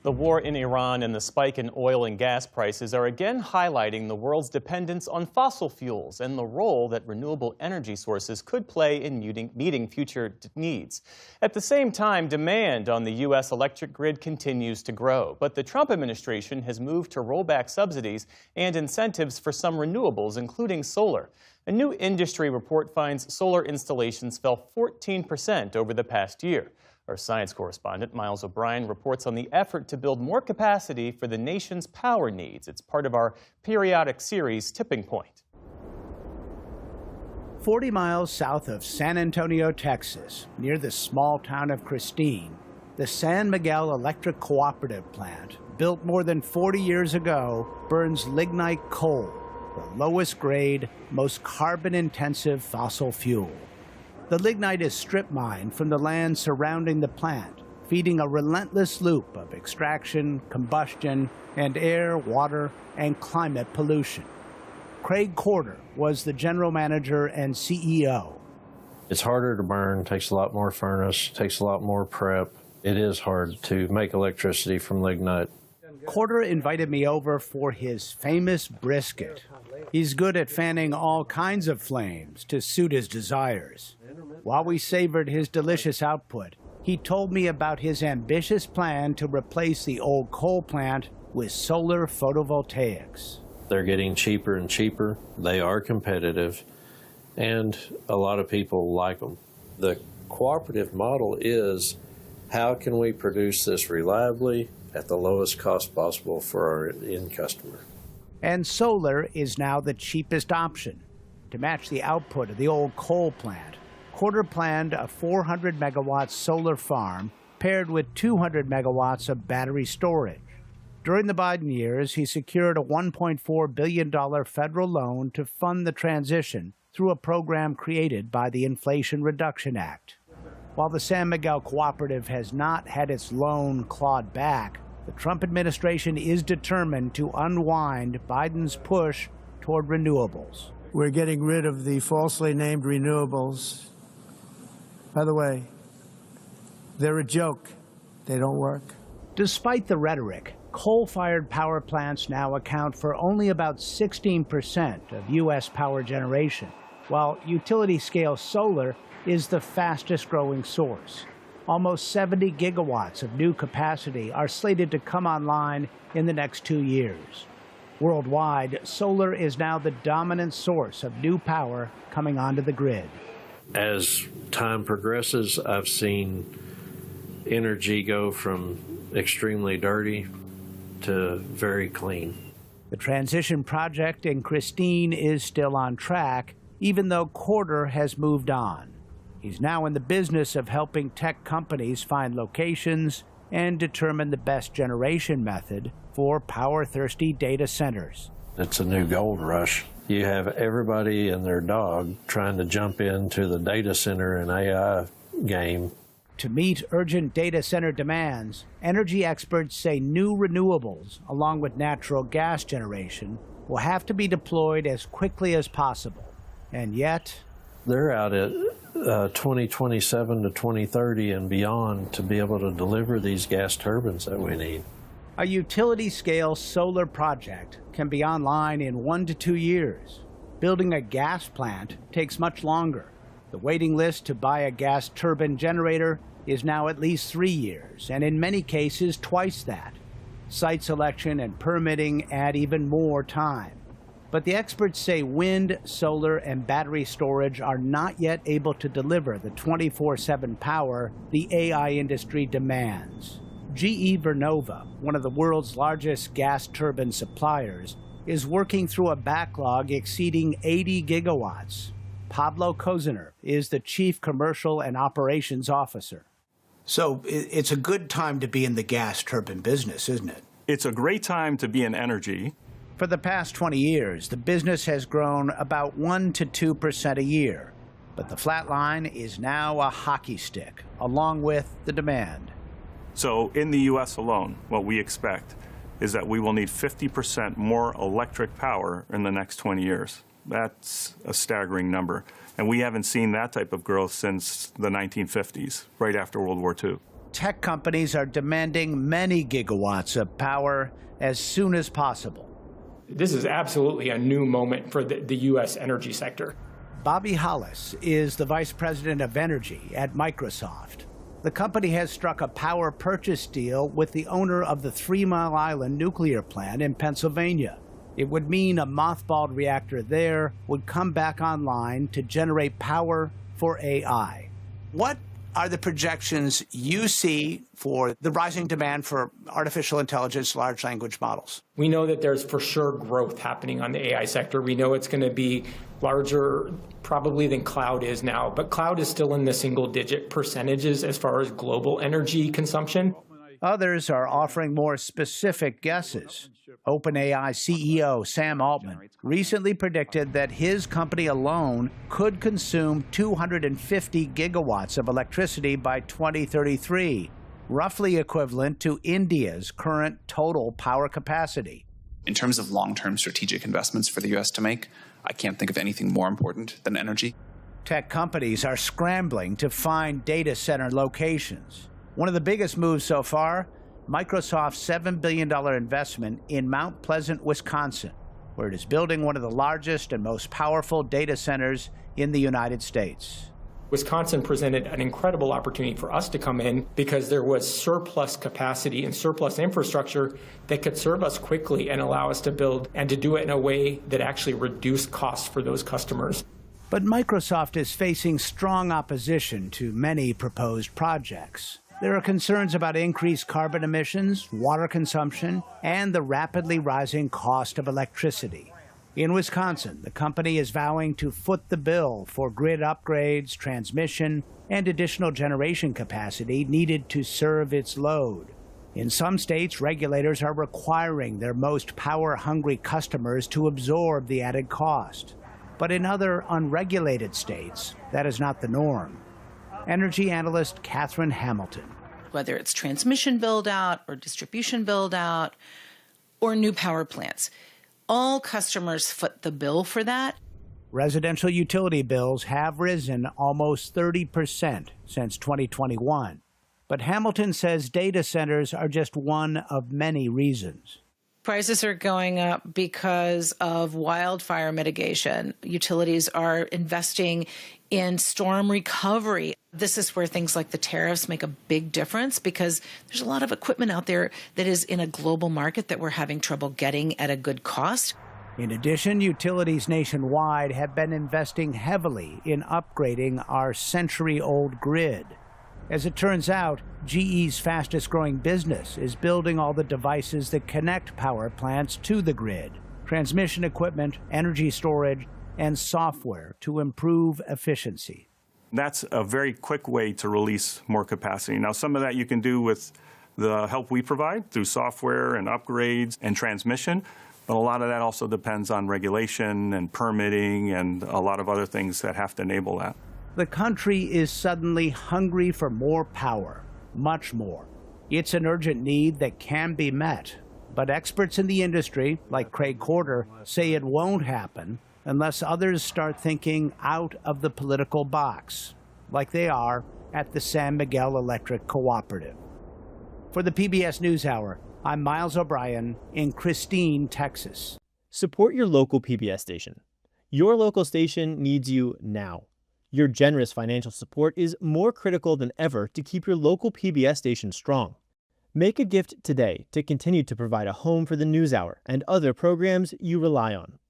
The war in Iran and the spike in oil and gas prices are again highlighting the world's dependence on fossil fuels and the role that renewable energy sources could play in meeting future needs. At the same time, demand on the U.S. electric grid continues to grow, but the Trump administration has moved to roll back subsidies and incentives for some renewables, including solar. A new industry report finds solar installations fell 14% over the past year. Our science correspondent, Miles O'Brien, reports on the effort to build more capacity for the nation's power needs. It's part of our periodic series, Tipping Point. 40 miles south of San Antonio, Texas, near the small town of Christine, the San Miguel Electric Cooperative Plant, built more than 40 years ago, burns lignite coal, the lowest grade, most carbon-intensive fossil fuel. The lignite is strip mined from the land surrounding the plant, feeding a relentless loop of extraction, combustion, and air, water, and climate pollution. Craig Corder was the general manager and CEO. It's harder to burn, takes a lot more furnace, takes a lot more prep. It is hard to make electricity from lignite. Corder invited me over for his famous brisket. He's good at fanning all kinds of flames to suit his desires. While we savored his delicious output, he told me about his ambitious plan to replace the old coal plant with solar photovoltaics. They're getting cheaper and cheaper. They are competitive, and a lot of people like them. The cooperative model is, how can we produce this reliably at the lowest cost possible for our end customer? And solar is now the cheapest option. To match the output of the old coal plant, Corder planned a 400-megawatt solar farm paired with 200 megawatts of battery storage. During the Biden years, he secured a $1.4 billion federal loan to fund the transition through a program created by the Inflation Reduction Act. While the San Miguel Cooperative has not had its loan clawed back, the Trump administration is determined to unwind Biden's push toward renewables. We're getting rid of the falsely named renewables. By the way, they're a joke. They don't work. Despite the rhetoric, coal-fired power plants now account for only about 16% of U.S. power generation, while utility-scale solar is the fastest-growing source. Almost 70 gigawatts of new capacity are slated to come online in the next 2 years. Worldwide, solar is now the dominant source of new power coming onto the grid. As time progresses, I've seen energy go from extremely dirty to very clean. The transition project in Christine is still on track, even though Corder has moved on. He's now in the business of helping tech companies find locations and determine the best generation method for power-thirsty data centers. It's a new gold rush. You have everybody and their dog trying to jump into the data center and AI game. To meet urgent data center demands, energy experts say new renewables, along with natural gas generation, will have to be deployed as quickly as possible. And yet, they're out at 2027 to 2030 and beyond to be able to deliver these gas turbines that we need. A utility-scale solar project can be online in 1 to 2 years. Building a gas plant takes much longer. The waiting list to buy a gas turbine generator is now at least 3 years, and in many cases twice that. Site selection and permitting add even more time. But the experts say wind, solar, and battery storage are not yet able to deliver the 24/7 power the AI industry demands. GE Vernova, one of the world's largest gas turbine suppliers, is working through a backlog exceeding 80 gigawatts. Pablo Koziner is the Chief Commercial and Operations Officer. So it's a good time to be in the gas turbine business, isn't it? It's a great time to be in energy. For the past 20 years, the business has grown about 1 to 2% a year. But the flat line is now a hockey stick, along with the demand. So in the U.S. alone, what we expect is that we will need 50% more electric power in the next 20 years. That's a staggering number. And we haven't seen that type of growth since the 1950s, right after World War II. Tech companies are demanding many gigawatts of power as soon as possible. This is absolutely a new moment for the U.S. energy sector. Bobby Hollis is the vice president of energy at Microsoft. The company has struck a power purchase deal with the owner of the 3 Mile Island nuclear plant in Pennsylvania. It would mean a mothballed reactor there would come back online to generate power for AI. What are the projections you see for the rising demand for artificial intelligence, large language models? We know that there's for sure growth happening on the AI sector. We know it's going to be larger probably than cloud is now, but cloud is still in the single-digit percentages as far as global energy consumption. Others are offering more specific guesses. OpenAI CEO Sam Altman recently predicted that his company alone could consume 250 gigawatts of electricity by 2033, roughly equivalent to India's current total power capacity. In terms of long-term strategic investments for the U.S. to make, I can't think of anything more important than energy. Tech companies are scrambling to find data center locations. One of the biggest moves so far, Microsoft's $7 billion investment in Mount Pleasant, Wisconsin, where it is building one of the largest and most powerful data centers in the United States. Wisconsin presented an incredible opportunity for us to come in because there was surplus capacity and surplus infrastructure that could serve us quickly and allow us to build and to do it in a way that actually reduced costs for those customers. But Microsoft is facing strong opposition to many proposed projects. There are concerns about increased carbon emissions, water consumption, and the rapidly rising cost of electricity. In Wisconsin, the company is vowing to foot the bill for grid upgrades, transmission, and additional generation capacity needed to serve its load. In some states, regulators are requiring their most power-hungry customers to absorb the added cost. But in other unregulated states, that is not the norm. Energy analyst Catherine Hamilton. Whether it's transmission build-out or distribution build-out or new power plants, all customers foot the bill for that. Residential utility bills have risen almost 30% since 2021. But Hamilton says data centers are just one of many reasons. Prices are going up because of wildfire mitigation. Utilities are investing in storm recovery. This is where things like the tariffs make a big difference because there's a lot of equipment out there that is in a global market that we're having trouble getting at a good cost. In addition, utilities nationwide have been investing heavily in upgrading our century-old grid. As it turns out, GE's fastest-growing business is building all the devices that connect power plants to the grid, transmission equipment, energy storage, and software to improve efficiency. That's a very quick way to release more capacity. Now, some of that you can do with the help we provide through software and upgrades and transmission, but a lot of that also depends on regulation and permitting and a lot of other things that have to enable that. The country is suddenly hungry for more power, much more. It's an urgent need that can be met, but experts in the industry, like Craig Corder, say it won't happen unless others start thinking out of the political box, like they are at the San Miguel Electric Cooperative. For the PBS NewsHour, I'm Miles O'Brien in Christine, Texas. Support your local PBS station. Your local station needs you now. Your generous financial support is more critical than ever to keep your local PBS station strong. Make a gift today to continue to provide a home for the NewsHour and other programs you rely on.